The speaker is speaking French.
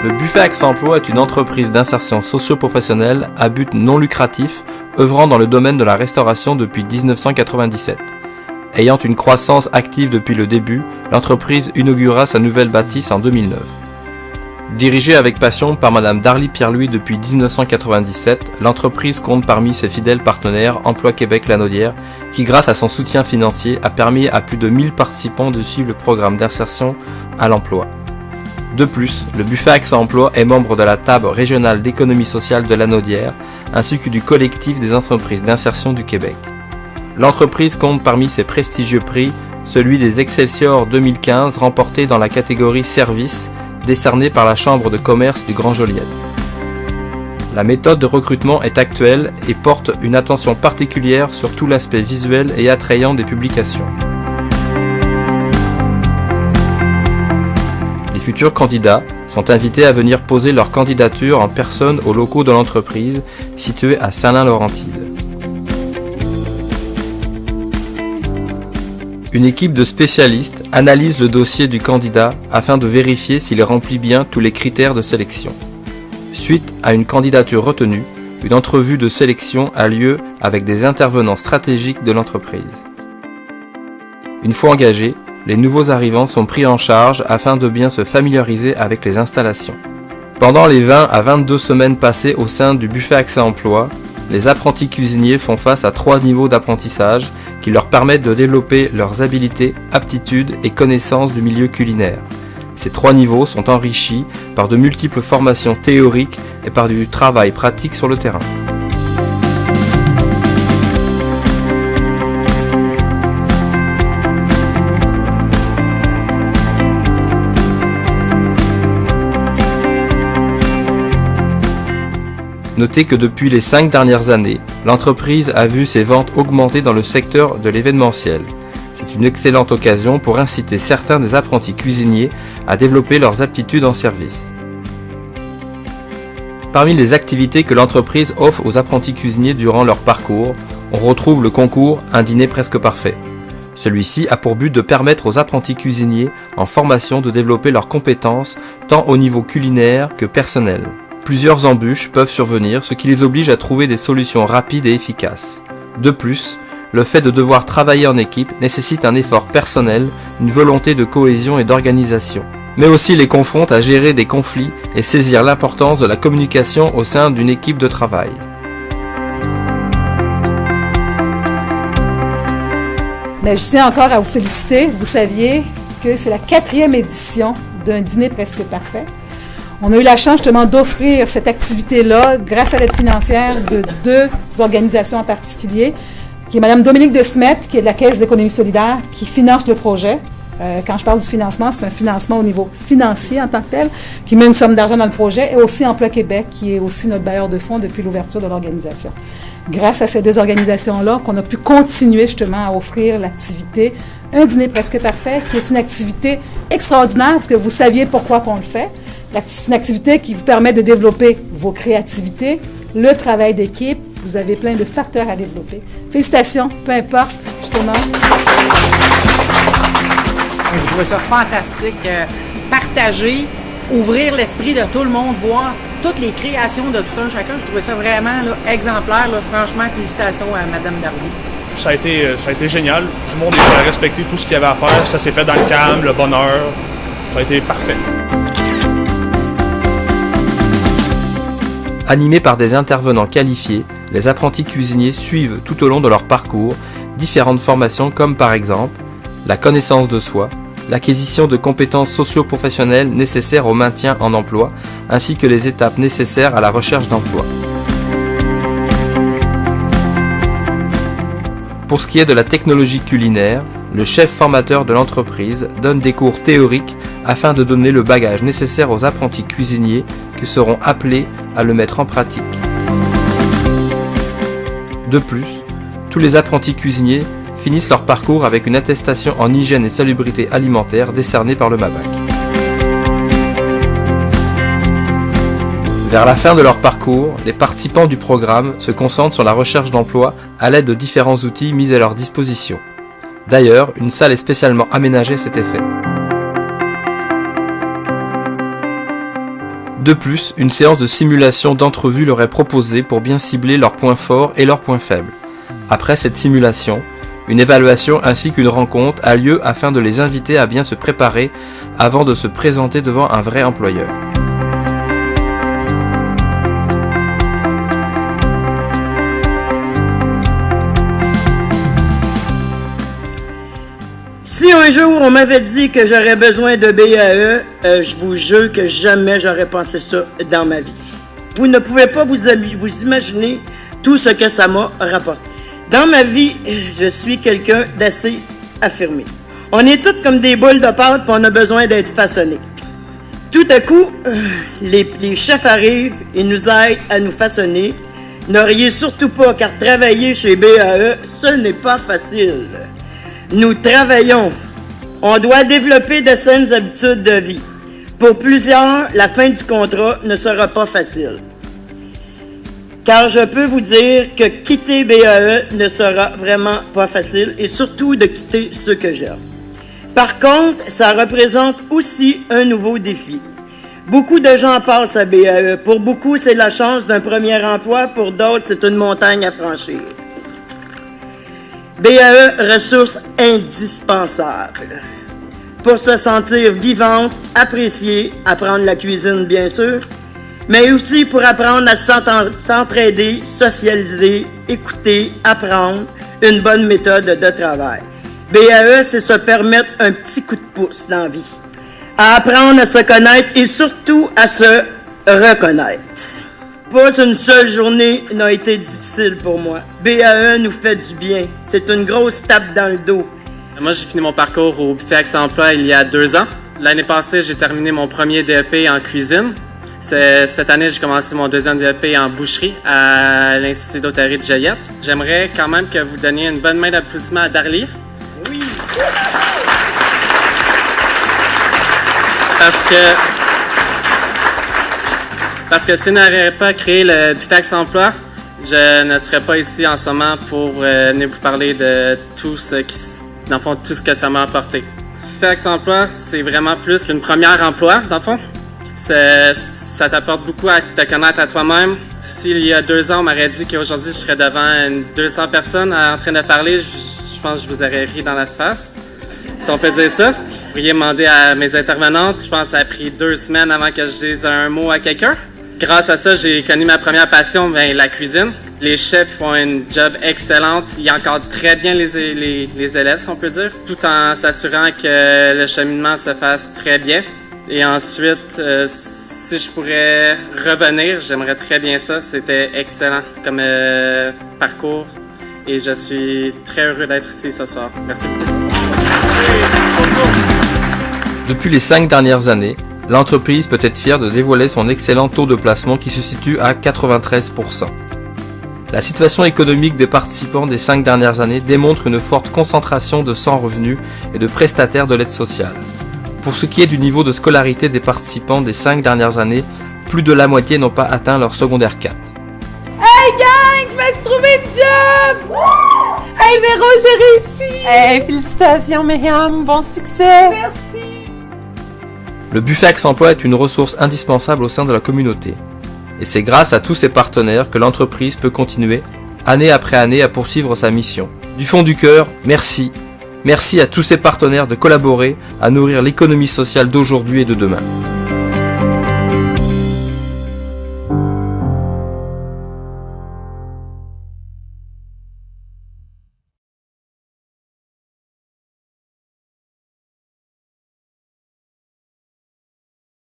Le Buffet Accès Emploi est une entreprise d'insertion socio-professionnelle à but non lucratif, œuvrant dans le domaine de la restauration depuis 1997. Ayant une croissance active depuis le début, l'entreprise inaugura sa nouvelle bâtisse en 2009. Dirigée avec passion par Madame Darly Pierre-Louis depuis 1997, l'entreprise compte parmi ses fidèles partenaires Emploi Québec Lanaudière, qui grâce à son soutien financier a permis à plus de 1000 participants de suivre le programme d'insertion à l'emploi. De plus, le Buffet Accès Emploi est membre de la table régionale d'économie sociale de Lanaudière, ainsi que du collectif des entreprises d'insertion du Québec. L'entreprise compte parmi ses prestigieux prix celui des Excelsior 2015 remporté dans la catégorie Service, décerné par la Chambre de commerce du Grand Joliette. La méthode de recrutement est actuelle et porte une attention particulière sur tout l'aspect visuel et attrayant des publications. Les futurs candidats sont invités à venir poser leur candidature en personne aux locaux de l'entreprise situés à Saint-Lin-Laurentide. Une équipe de spécialistes analyse le dossier du candidat afin de vérifier s'il remplit bien tous les critères de sélection. Suite à une candidature retenue, une entrevue de sélection a lieu avec des intervenants stratégiques de l'entreprise. Une fois engagés, les nouveaux arrivants sont pris en charge afin de bien se familiariser avec les installations. Pendant les 20 à 22 semaines passées au sein du Buffet Accès Emploi, les apprentis cuisiniers font face à 3 niveaux d'apprentissage qui leur permettent de développer leurs habiletés, aptitudes et connaissances du milieu culinaire. Ces 3 niveaux sont enrichis par de multiples formations théoriques et par du travail pratique sur le terrain. Notez que depuis les 5 dernières années, l'entreprise a vu ses ventes augmenter dans le secteur de l'événementiel. C'est une excellente occasion pour inciter certains des apprentis cuisiniers à développer leurs aptitudes en service. Parmi les activités que l'entreprise offre aux apprentis cuisiniers durant leur parcours, on retrouve le concours Un dîner presque parfait. Celui-ci a pour but de permettre aux apprentis cuisiniers en formation de développer leurs compétences tant au niveau culinaire que personnel. Plusieurs embûches peuvent survenir, ce qui les oblige à trouver des solutions rapides et efficaces. De plus, le fait de devoir travailler en équipe nécessite un effort personnel, une volonté de cohésion et d'organisation, mais aussi les confronte à gérer des conflits et saisir l'importance de la communication au sein d'une équipe de travail. Mais je tiens encore à vous féliciter. Vous saviez que c'est la 4e édition d'un dîner presque parfait. On a eu la chance justement d'offrir cette activité-là grâce à l'aide financière de 2 organisations en particulier, qui est Mme Dominique de Smet, qui est de la Caisse d'économie solidaire, qui finance le projet. Quand je parle du financement, c'est un financement au niveau financier en tant que tel, qui met une somme d'argent dans le projet, et aussi Emploi Québec, qui est aussi notre bailleur de fonds depuis l'ouverture de l'organisation. Grâce à ces 2 organisations-là, qu'on a pu continuer justement à offrir l'activité Un dîner presque parfait, qui est une activité extraordinaire, parce que vous saviez pourquoi on le fait. C'est une activité qui vous permet de développer vos créativités, le travail d'équipe. Vous avez plein de facteurs à développer. Félicitations, peu importe, justement. Je trouvais ça fantastique. Partager, ouvrir l'esprit de tout le monde, voir toutes les créations de tout un chacun. Je trouvais ça vraiment là, exemplaire. Là. Franchement, félicitations à Mme Darly. Ça a été génial. Tout le monde a respecté tout ce qu'il y avait à faire. Ça s'est fait dans le calme, le bonheur. Ça a été parfait. Animés par des intervenants qualifiés, les apprentis cuisiniers suivent tout au long de leur parcours différentes formations comme par exemple la connaissance de soi, l'acquisition de compétences socio-professionnelles nécessaires au maintien en emploi, ainsi que les étapes nécessaires à la recherche d'emploi. Pour ce qui est de la technologie culinaire, le chef formateur de l'entreprise donne des cours théoriques afin de donner le bagage nécessaire aux apprentis cuisiniers qui seront appelés à le mettre en pratique. De plus, tous les apprentis cuisiniers finissent leur parcours avec une attestation en hygiène et salubrité alimentaire décernée par le MABAC. Vers la fin de leur parcours, les participants du programme se concentrent sur la recherche d'emploi à l'aide de différents outils mis à leur disposition. D'ailleurs, une salle est spécialement aménagée à cet effet. De plus, une séance de simulation d'entrevue leur est proposée pour bien cibler leurs points forts et leurs points faibles. Après cette simulation, une évaluation ainsi qu'une rencontre a lieu afin de les inviter à bien se préparer avant de se présenter devant un vrai employeur. Si un jour on m'avait dit que j'aurais besoin de BAE, je vous jure que jamais j'aurais pensé ça dans ma vie. Vous ne pouvez pas vous imaginer tout ce que ça m'a rapporté. Dans ma vie, je suis quelqu'un d'assez affirmé. On est tous comme des boules de pâte, puis on a besoin d'être façonnés. Tout à coup, les chefs arrivent et nous aident à nous façonner. Ne riez surtout pas, car travailler chez BAE, ce n'est pas facile. Nous travaillons. On doit développer de saines habitudes de vie. Pour plusieurs, la fin du contrat ne sera pas facile. Car je peux vous dire que quitter BAE ne sera vraiment pas facile, et surtout de quitter ceux que j'aime. Par contre, ça représente aussi un nouveau défi. Beaucoup de gens passent à BAE. Pour beaucoup, c'est la chance d'un premier emploi. Pour d'autres, c'est une montagne à franchir. BAE, ressource indispensable pour se sentir vivante, apprécier, apprendre la cuisine bien sûr, mais aussi pour apprendre à s'entraider, socialiser, écouter, apprendre une bonne méthode de travail. BAE, c'est se permettre un petit coup de pouce dans la vie, à apprendre à se connaître et surtout à se reconnaître. Pas une seule journée n'a été difficile pour moi. BAE nous fait du bien. C'est une grosse tape dans le dos. Moi, j'ai fini mon parcours au Buffet Accès Emploi il y a 2 ans. L'année passée, j'ai terminé mon premier DEP en cuisine. Cette année, j'ai commencé mon deuxième DEP en boucherie à l'Institut d'hôtellerie de Joliette. J'aimerais quand même que vous donniez une bonne main d'applaudissement à Darly. Oui! Parce que si elle n'aurait pas créé le Buffet Accès Emploi, je ne serais pas ici en ce moment pour venir vous parler de tout ce que ça m'a apporté. Le Buffet Accès Emploi, c'est vraiment plus qu'une première emploi, dans le fond. Ça t'apporte beaucoup à te connaître à toi-même. S'il y a 2 ans, on m'aurait dit qu'aujourd'hui, je serais devant 200 personnes en train de parler, je pense que je vous aurais ri dans la face, si on peut dire ça. Vous pourriez demander à mes intervenantes, je pense que ça a pris 2 semaines avant que je dise un mot à quelqu'un. Grâce à ça, j'ai connu ma première passion, la cuisine. Les chefs font une job excellente. Ils encadrent très bien les élèves, si on peut dire, tout en s'assurant que le cheminement se fasse très bien. Et ensuite, si je pourrais revenir, j'aimerais très bien ça. C'était excellent comme parcours. Et je suis très heureux d'être ici ce soir. Merci beaucoup. Depuis les 5 dernières années, l'entreprise peut être fière de dévoiler son excellent taux de placement qui se situe à 93%. La situation économique des participants des 5 dernières années démontre une forte concentration de sans-revenus et de prestataires de l'aide sociale. Pour ce qui est du niveau de scolarité des participants des 5 dernières années, plus de la moitié n'ont pas atteint leur secondaire 4. Hey gang, je vais se trouver de job! Hey Véro, j'ai réussi! Hey, félicitations Myriam, bon succès! Merci! Le Buffet Accès Emploi est une ressource indispensable au sein de la communauté. Et c'est grâce à tous ses partenaires que l'entreprise peut continuer, année après année, à poursuivre sa mission. Du fond du cœur, merci. Merci à tous ses partenaires de collaborer à nourrir l'économie sociale d'aujourd'hui et de demain.